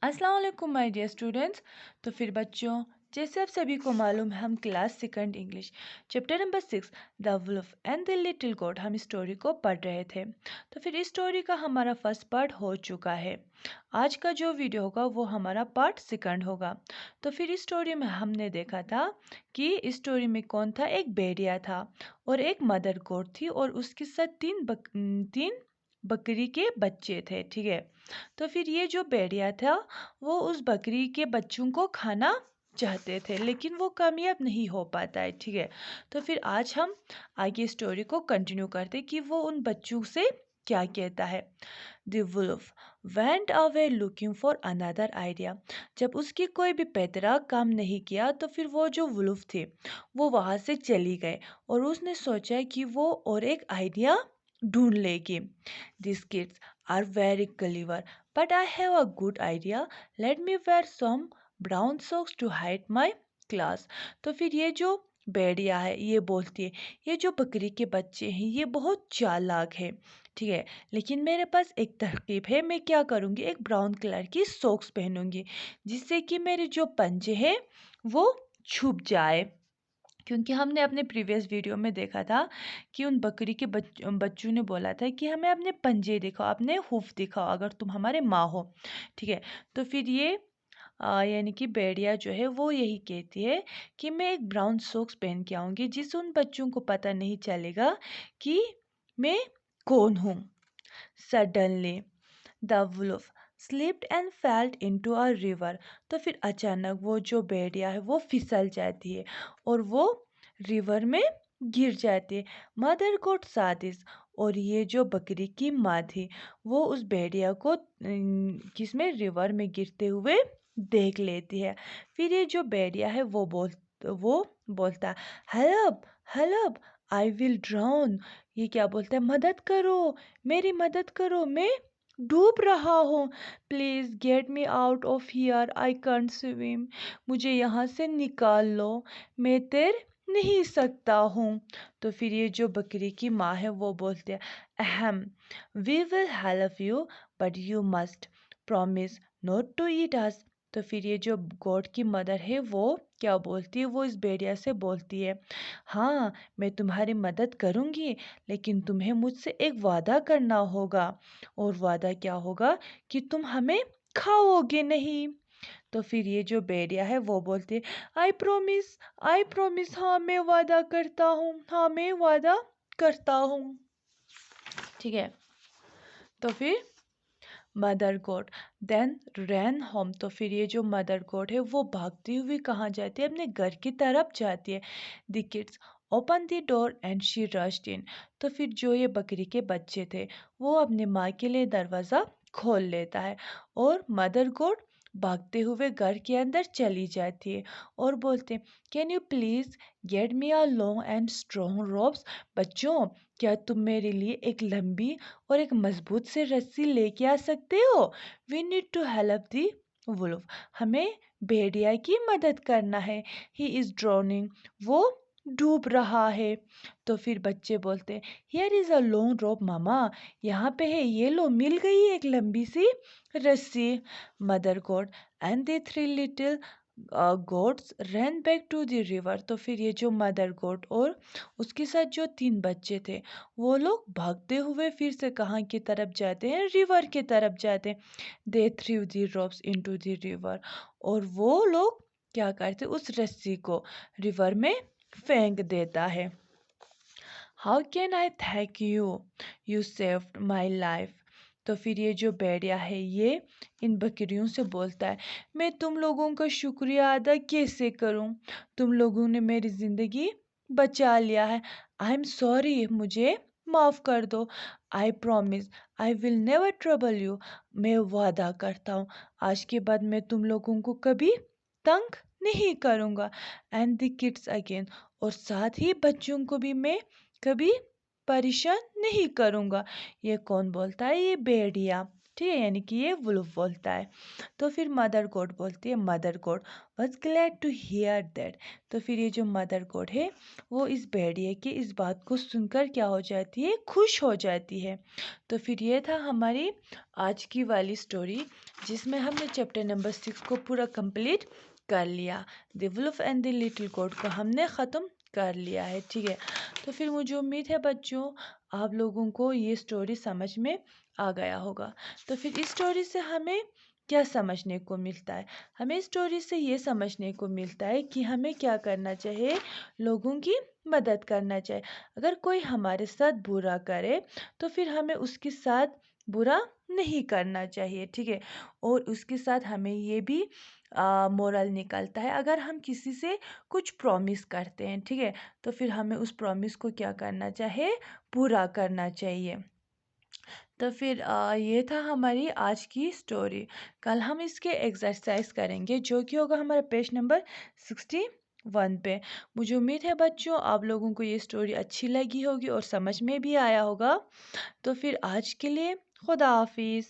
अस्सलाम वालेकुम my dear students. तो फिर बच्चों, जैसे आप सभी को मालूम है, हम class second English chapter number 6 the wolf and the little goat हम स्टोरी को पढ़ रहे थे। तो फिर इस स्टोरी का हमारा फर्स्ट पार्ट हो चुका है। आज का जो वीडियो होगा वो हमारा पार्ट सेकंड होगा। तो फिर इस स्टोरी में हमने देखा था कि इस स्टोरी में कौन था। एक भेड़िया था और एक मदर गोट थी और उसके साथ तीन बकरी के बच्चे थे। ठीक है। तो फिर ये जो भेड़िया था वो उस बकरी के बच्चों को खाना चाहते थे, लेकिन वो कामयाब नहीं हो पाता है। ठीक है। तो फिर आज हम आगे स्टोरी को कंटिन्यू करते कि वो उन बच्चों से क्या कहता है। The wolf went away looking for another idea. जब उसकी कोई भी पैतरा काम नहीं किया तो फिर वो जो वुल्फ थे वो वहां से चली गए और उसने सोचा कि वो और एक आइडिया ढूंढ लेगी। These kids are very clever, but I have a good idea. Let me wear some brown socks to hide my class. तो फिर ये जो भेड़िया है ये बोलती है, ये जो बकरी के बच्चे हैं ये बहुत चालाक है। ठीक है। लेकिन मेरे पास एक तरकीब है। मैं क्या करूँगी, एक ब्राउन कलर की सॉक्स पहनूंगी जिससे कि मेरे जो पंजे हैं वो छुप जाए। क्योंकि हमने अपने प्रीवियस वीडियो में देखा था कि उन बकरी के बच्चों ने बोला था कि हमें अपने पंजे दिखाओ, अपने हुफ दिखाओ अगर तुम हमारे माँ हो। ठीक है। तो फिर ये यानी कि भेड़िया जो है वो यही कहती है कि मैं एक ब्राउन सॉक्स पहन के आऊँगी जिससे उन बच्चों को पता नहीं चलेगा कि मैं कौन हूँ। Suddenly the wolf slipped and felt into a river. तो फिर अचानक वो जो भेड़िया है वो फिसल जाती है और वो रिवर में गिर जाती है। Mother goat saw this। और ये जो बकरी की माँ थी वो उस भेड़िया को किसमें रिवर में गिरते हुए देख लेती है। फिर ये जो भेड़िया है वो बोलता है, help help, I will drown. ये क्या बोलता है, मदद करो, मेरी मदद करो, मैं डूब रहा हूँ। Please get me out of here, I can't swim. मुझे यहाँ से निकाल लो, मैं तैर नहीं सकता हूँ। तो फिर ये जो बकरी की माँ है वो बोलते हैं, ahem, we will help you but you must promise not to eat us. तो फिर ये जो गॉड की मदर है वो क्या बोलती है, वो इस भेड़िया से बोलती है, हाँ मैं तुम्हारी मदद करूँगी, लेकिन तुम्हें मुझसे एक वादा करना होगा। और वादा क्या होगा, कि तुम हमें खाओगे नहीं। तो फिर ये जो भेड़िया है वो बोलती है, आई प्रोमिस, हाँ मैं वादा करता हूँ, हाँ मैं वादा करता हूँ। ठीक है। तो फिर मदर गोट देन रैन होम। तो फिर ये जो मदर गोट है वो भागती हुई कहाँ जाती है, अपने घर की तरफ जाती है। The kids open the door and she rushed in. तो फिर जो ये बकरी के बच्चे थे वो अपने माँ के लिए दरवाज़ा खोल लेता है और मदर गोट भागते हुए घर के अंदर चली जाती है और बोलते, can you please get me a long and strong ropes. बच्चों, क्या तुम मेरे लिए एक लंबी और एक मजबूत से रस्सी लेके आ सकते हो। We need to help the wolf. हमें भेड़िया की मदद करना है। He is drowning. वो डूब रहा है। तो फिर बच्चे बोलते, here is a long rope मामा। यहाँ पे है, ये लो, मिल गई एक लंबी सी रस्सी। Mother goat and they three little goats run back to the river. तो फिर ये जो मदर गोट और उसके साथ जो तीन बच्चे थे वो लोग भागते हुए फिर से कहाँ की तरफ जाते हैं, रिवर की तरफ जाते हैं। They threw the ropes into the river. और वो लोग क्या करते, उस रस्सी को रिवर में फेंक देता है। How can I thank you, you saved my life. तो फिर ये जो भेड़िया है ये इन बकरियों से बोलता है, मैं तुम लोगों का शुक्रिया अदा कैसे करूं, तुम लोगों ने मेरी ज़िंदगी बचा लिया है। आई एम सॉरी, मुझे माफ़ कर दो। I promise I will never trouble you. मैं वादा करता हूँ आज के बाद मैं तुम लोगों को कभी तंग नहीं करूँगा। And the kids again. और साथ ही बच्चों को भी मैं कभी परेशान नहीं करूँगा। ये कौन बोलता है, ये भेड़िया। ठीक है, यानी कि ये वुल्फ बोलता है। तो फिर मदर गोट बोलती है, mother goat was glad to hear that. तो फिर ये जो मदर गोट है वो इस भेड़िए की इस बात को सुनकर क्या हो जाती है, खुश हो जाती है। तो फिर ये था हमारी आज की वाली स्टोरी, जिसमें हमने चैप्टर नंबर 6 को पूरा कंप्लीट कर लिया। The wolf and the little goat को हमने ख़त्म कर लिया है। ठीक है, तो फिर मुझे उम्मीद है बच्चों आप लोगों को ये स्टोरी समझ में आ गया होगा। तो फिर इस स्टोरी से हमें क्या समझने को मिलता है? हमें स्टोरी से ये समझने को मिलता है कि हमें क्या करना चाहिए, लोगों की मदद करना चाहिए। अगर कोई हमारे साथ बुरा करे तो फिर हमें उसके साथ बुरा नहीं करना चाहिए। ठीक है, और उसके साथ हमें ये भी मोरल निकलता है, अगर हम किसी से कुछ प्रॉमिस करते हैं, ठीक है, तो फिर हमें उस प्रॉमिस को क्या करना चाहिए, पूरा करना चाहिए। तो फिर ये था हमारी आज की स्टोरी। कल हम इसके एक्सरसाइज करेंगे जो कि होगा हमारा पेज नंबर 61 पे। मुझे उम्मीद है बच्चों आप लोगों को ये स्टोरी अच्छी लगी होगी और समझ में भी आया होगा। तो फिर आज के लिए खुदा हाफिज़।